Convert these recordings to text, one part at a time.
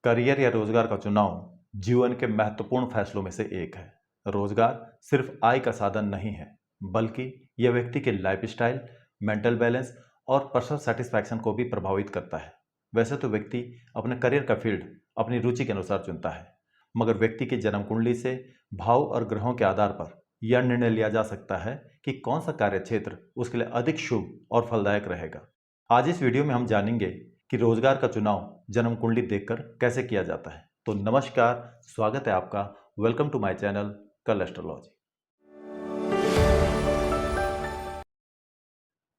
Career या रोजगार का चुनाव जीवन के महत्वपूर्ण फैसलों में से एक है। रोजगार सिर्फ आय का साधन नहीं है, बल्कि यह व्यक्ति के लाइफस्टाइल, मेंटल बैलेंस और पर्सनल सेटिस्फैक्शन को भी प्रभावित करता है। वैसे तो व्यक्ति अपने करियर का फील्ड अपनी रुचि के अनुसार चुनता है, मगर व्यक्ति की जन्म कुंडली से भाव और ग्रहों के आधार पर यह निर्णय लिया जा सकता है कि कौन सा कार्य क्षेत्र उसके लिए अधिक शुभ और फलदायक रहेगा। आज इस वीडियो में हम जानेंगे कि रोजगार का चुनाव जन्म कुंडली देखकर कैसे किया जाता है। तो नमस्कार, स्वागत है आपका। वेलकम टू माय चैनल कल एस्ट्रोलॉजी।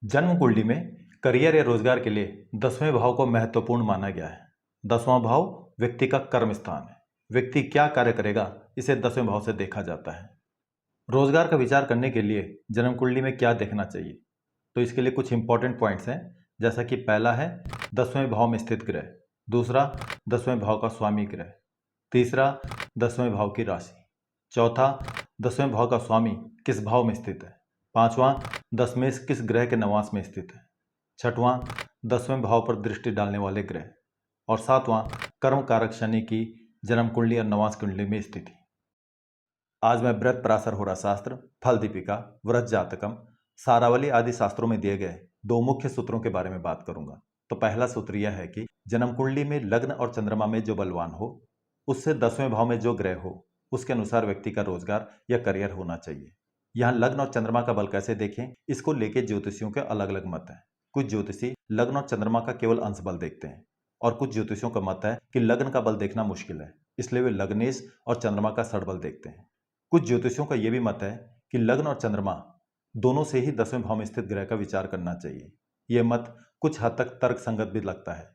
जन्म कुंडली में करियर या रोजगार के लिए 10वें भाव को महत्वपूर्ण माना गया है। 10वां भाव व्यक्ति का कर्म स्थान है। व्यक्ति क्या कार्य करेगा, इसे 10वें भाव से देखा जाता है। रोजगार का विचार करने के लिए जन्म कुंडली में क्या देखना चाहिए, तो इसके लिए कुछ इंपॉर्टेंट पॉइंट्स हैं, जैसा कि पहला है 10वें भाव में स्थित ग्रह, दूसरा 10वें भाव का स्वामी ग्रह, तीसरा 10वें भाव की राशि, चौथा 10वें भाव का स्वामी किस भाव में स्थित है, पांचवां 10वें किस ग्रह के नवांश में स्थित है, छठवां 10वें भाव पर दृष्टि डालने वाले ग्रह, और सातवां कर्म कारक शनि की जन्म कुंडली और नवांश कुंडली में स्थिति। आज मैं बृहत पराशर होरा शास्त्र, फल दीपिका, व्रत जातकम, सारावली आदि शास्त्रों में दिए गए दो मुख्य सूत्रों के बारे में बात करूंगा। तो पहला सूत्र यह है कि जन्म कुंडली में लग्न और चंद्रमा में जो बलवान हो, उससे 10वें भाव में जो ग्रह हो, उसके अनुसार व्यक्ति का रोजगार या करियर होना चाहिए। यहाँ लग्न और चंद्रमा का बल कैसे देखें, इसको लेकर ज्योतिषियों के अलग अलग मत हैं। कुछ ज्योतिषी लग्न और चंद्रमा का केवल अंश बल देखते हैं, और कुछ ज्योतिषियों का मत है कि लग्न का बल देखना मुश्किल है, इसलिए वे लग्नेश और चंद्रमा का षड बल देखते हैं। कुछ ज्योतिषियों का यह भी मत है कि लग्न और चंद्रमा दोनों से ही 10वें भाव में स्थित ग्रह का विचार करना चाहिए। यह मत कुछ हद तक तर्क संगत भी लगता है,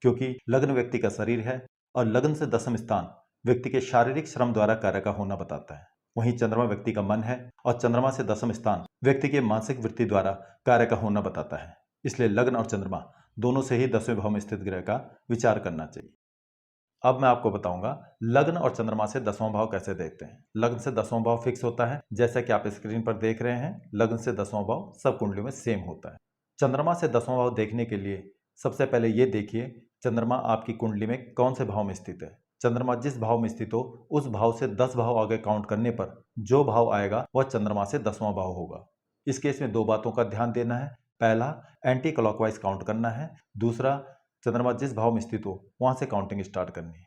क्योंकि लग्न व्यक्ति का शरीर है और लग्न से 10वां स्थान व्यक्ति के शारीरिक श्रम द्वारा कार्य का होना बताता है। वहीं चंद्रमा व्यक्ति का मन है और चंद्रमा से 10वां स्थान व्यक्ति के मानसिक वृत्ति द्वारा कार्य का होना बताता है। इसलिए लग्न और चंद्रमा दोनों से ही 10वें भाव में स्थित ग्रह का विचार करना चाहिए। अब मैं आपको बताऊंगा लग्न और चंद्रमा से 10वां भाव कैसे देखते हैं। लग्न से 10वां भाव फिक्स होता है, जैसा कि आप स्क्रीन पर देख रहे हैं। लग्न से 10वां भाव सब कुंडलियों में सेम होता है। चंद्रमा से 10वां भाव देखने के लिए सबसे पहले ये देखिए चंद्रमा आपकी कुंडली में कौन से भाव में स्थित है। चंद्रमा जिस भाव में स्थित हो, उस भाव से 10 भाव आगे काउंट करने पर जो भाव आएगा वह चंद्रमा से 10वां भाव होगा। इस केस में दो बातों का ध्यान देना है। पहला, एंटी क्लॉकवाइज काउंट करना है। दूसरा, चंद्रमा जिस भाव में स्थित हो वहां से काउंटिंग स्टार्ट करनी है।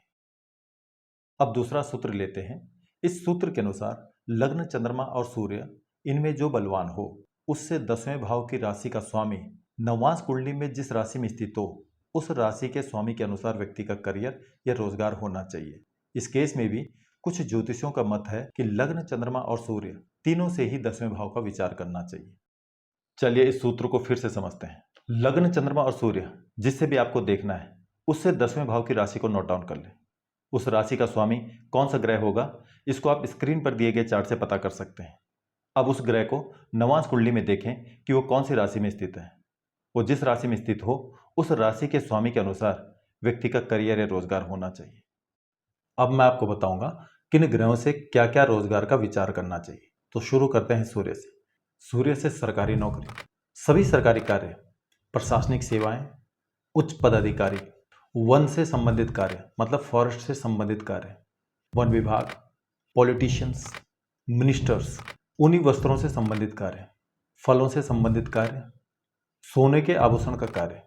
अब दूसरा सूत्र लेते हैं। इस सूत्र के अनुसार लग्न, चंद्रमा और सूर्य, इनमें जो बलवान हो, उससे 10वें भाव की राशि का स्वामी नवांश कुंडली में जिस राशि में स्थित हो, उस राशि के स्वामी के अनुसार व्यक्ति का करियर या रोजगार होना चाहिए। इस केस में भी कुछ ज्योतिषियों का मत है कि लग्न, चंद्रमा और सूर्य तीनों से ही 10वें भाव का विचार करना चाहिए। चलिए इस सूत्र को फिर से समझते हैं। लग्न, चंद्रमा और सूर्य जिससे भी आपको देखना है, उससे 10वें भाव की राशि को नोट डाउन कर लें। उस राशि का स्वामी कौन सा ग्रह होगा, इसको आप स्क्रीन पर दिए गए चार्ट से पता कर सकते हैं। अब उस ग्रह को नवांश कुंडली में देखें कि वो कौन सी राशि में स्थित है। वो जिस राशि में स्थित हो, उस राशि के स्वामी के अनुसार व्यक्ति का करियर या रोजगार होना चाहिए। अब मैं आपको बताऊंगा किन ग्रहों से क्या क्या रोजगार का विचार करना चाहिए। तो शुरू करते हैं सूर्य से। सूर्य से सरकारी नौकरी, सभी सरकारी कार्य, प्रशासनिक सेवाएं, उच्च पदाधिकारी, वन से संबंधित कार्य मतलब फॉरेस्ट से संबंधित कार्य, वन विभाग, पॉलिटिशियंस, मिनिस्टर्स, ऊनी वस्त्रों से संबंधित कार्य, फलों से संबंधित कार्य, सोने के आभूषण का कार्य,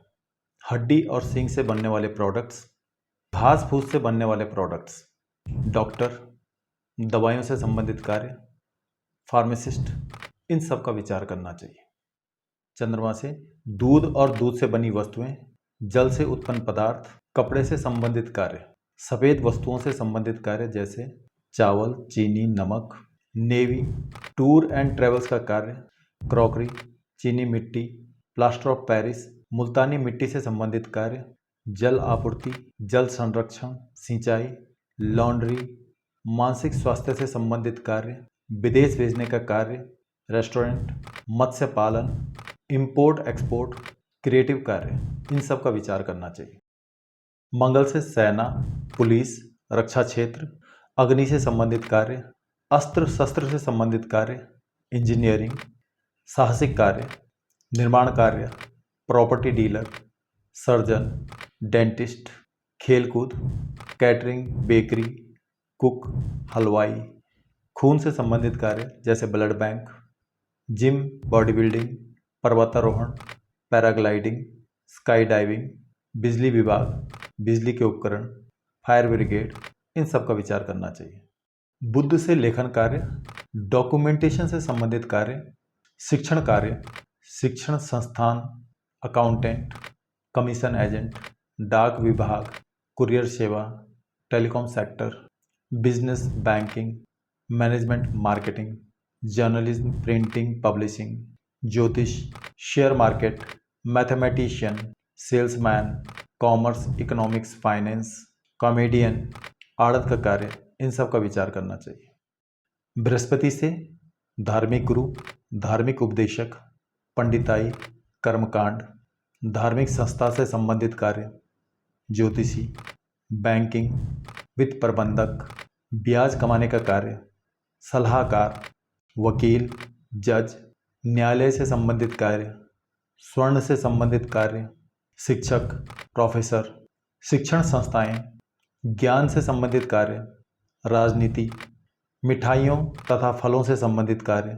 हड्डी और सींग से बनने वाले प्रोडक्ट्स, घास फूस से बनने वाले प्रोडक्ट्स, डॉक्टर, दवाइयों से संबंधित कार्य, फार्मासिस्ट, इन सब का विचार करना चाहिए। चंद्रमा से दूध और दूध से बनी वस्तुएं, जल से उत्पन्न पदार्थ, कपड़े से संबंधित कार्य, सफेद वस्तुओं से संबंधित कार्य जैसे चावल, चीनी, नमक, नेवी, टूर एंड ट्रेवल्स का कार्य, क्रॉकरी, चीनी मिट्टी, प्लास्टर ऑफ पेरिस, मुल्तानी मिट्टी से संबंधित कार्य, जल आपूर्ति, जल संरक्षण, सिंचाई, लॉन्ड्री, मानसिक स्वास्थ्य से संबंधित कार्य, विदेश भेजने का कार्य, रेस्टोरेंट, मत्स्य पालन, इंपोर्ट एक्सपोर्ट, क्रिएटिव कार्य, इन सब का विचार करना चाहिए। मंगल से सेना, पुलिस, रक्षा क्षेत्र, अग्नि से संबंधित कार्य, अस्त्र शस्त्र से संबंधित कार्य, इंजीनियरिंग, साहसिक कार्य, निर्माण कार्य, प्रॉपर्टी डीलर, सर्जन, डेंटिस्ट, खेलकूद, कैटरिंग, बेकरी, कुक, हलवाई, खून से संबंधित कार्य जैसे blood bank, gym, body building, पर्वतारोहण, पैराग्लाइडिंग, स्काई डाइविंग, बिजली विभाग, बिजली के उपकरण, फायर ब्रिगेड, इन सब का विचार करना चाहिए। बुद्ध से लेखन कार्य, डॉक्यूमेंटेशन से संबंधित कार्य, शिक्षण संस्थान, अकाउंटेंट, कमीशन एजेंट, डाक विभाग, कुरियर सेवा, telecom sector, business, banking, management, marketing, journalism, printing, publishing, ज्योतिष, share market, mathematician, salesman, commerce, economics, finance, comedian, आड़त का कार्य, इन सब का विचार करना चाहिए। बृहस्पति से धार्मिक गुरु, धार्मिक उपदेशक, पंडिताई, कर्मकांड, धार्मिक संस्था से संबंधित कार्य, ज्योतिषी, बैंकिंग, वित्त प्रबंधक, ब्याज कमाने का कार्य, सलाहकार, वकील, जज, न्यायालय से संबंधित कार्य, स्वर्ण से संबंधित कार्य, शिक्षक, प्रोफेसर, शिक्षण संस्थाएं, ज्ञान से संबंधित कार्य, राजनीति, मिठाइयों तथा फलों से संबंधित कार्य,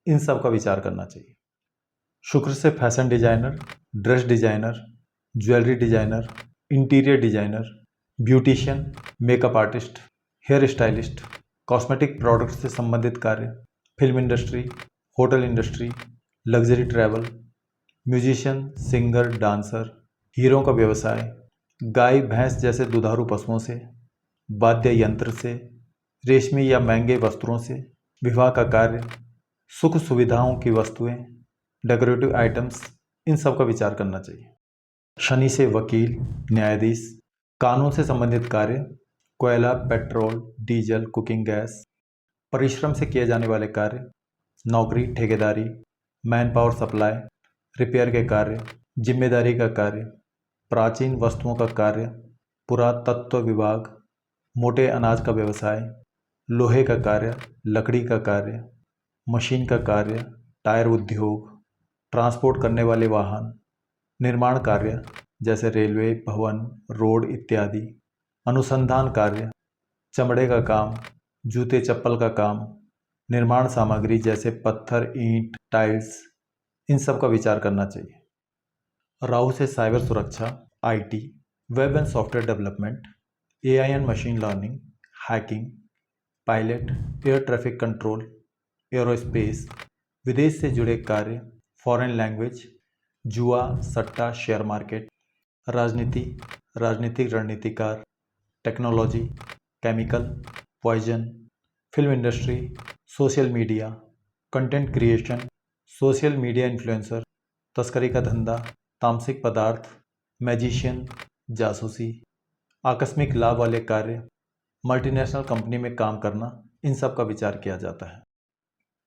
इन सब का विचार करना चाहिए। शुक्र से fashion designer, dress designer, jewellery designer, interior designer, beautician, makeup artist, hair stylist, cosmetic product से संबंधित कार्य, film industry, hotel industry, luxury travel, musician, singer, dancer, हीरों का व्यवसाय, गाय भैंस जैसे दुधारू पशुओं से, वाद्य यंत्र से, रेशमी या महंगे वस्त्रों से, विवाह का कार्य, सुख सुविधाओं की वस्तुएं, डेकोरेटिव आइटम्स, इन सब का विचार करना चाहिए। शनि से वकील, न्यायाधीश, कानून से संबंधित कार्य, कोयला, पेट्रोल, डीजल, कुकिंग गैस, परिश्रम से किए जाने वाले कार्य, नौकरी, ठेकेदारी, मैन पावर सप्लाई, रिपेयर के कार्य, जिम्मेदारी का कार्य, प्राचीन वस्तुओं का कार्य, पुरातत्व विभाग, मोटे अनाज का व्यवसाय, लोहे का कार्य, लकड़ी का कार्य, मशीन का कार्य, टायर उद्योग, ट्रांसपोर्ट करने वाले वाहन, निर्माण कार्य जैसे रेलवे, भवन, रोड इत्यादि, अनुसंधान कार्य, चमड़े का काम, जूते चप्पल का काम, निर्माण सामग्री जैसे पत्थर, ईंट, टाइल्स, इन सब का विचार करना चाहिए। राहु से साइबर सुरक्षा, IT, web and software development, AI and machine learning, hacking, pilot, air traffic control, aerospace, विदेश से जुड़े कार्य, फॉरेन लैंग्वेज, जुआ, सट्टा, शेयर मार्केट, राजनीति, राजनीतिक रणनीतिकार, technology, chemical, poison, film industry, social media, content creation, social media influencer, तस्करी का धंधा, तामसिक पदार्थ, मैजिशियन, जासूसी, आकस्मिक लाभ वाले कार्य, मल्टीनेशनल कंपनी में काम करना, इन सब का विचार किया जाता है।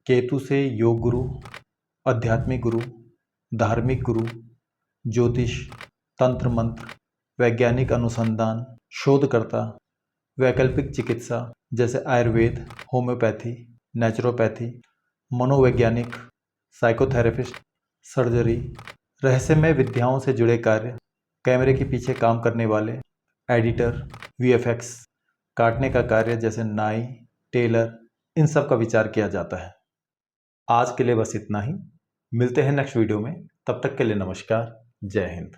केतु से योग गुरु, आध्यात्मिक गुरु, धार्मिक गुरु, ज्योतिष, तंत्र मंत्र, वैज्ञानिक अनुसंधान, शोधकर्ता, वैकल्पिक चिकित्सा जैसे आयुर्वेद, होम्योपैथी, नेचुरोपैथी, मनोवैज्ञानिक, साइकोथेरेपिस्ट, सर्जरी, रहस्यमय विद्याओं से जुड़े कार्य, कैमरे के पीछे काम करने वाले, एडिटर, वीएफएक्स, काटने का कार्य जैसे नाई, टेलर, इन सब का विचार किया जाता है। आज के लिए बस इतना ही। मिलते हैं नेक्स्ट वीडियो में, तब तक के लिए नमस्कार, जय हिंद।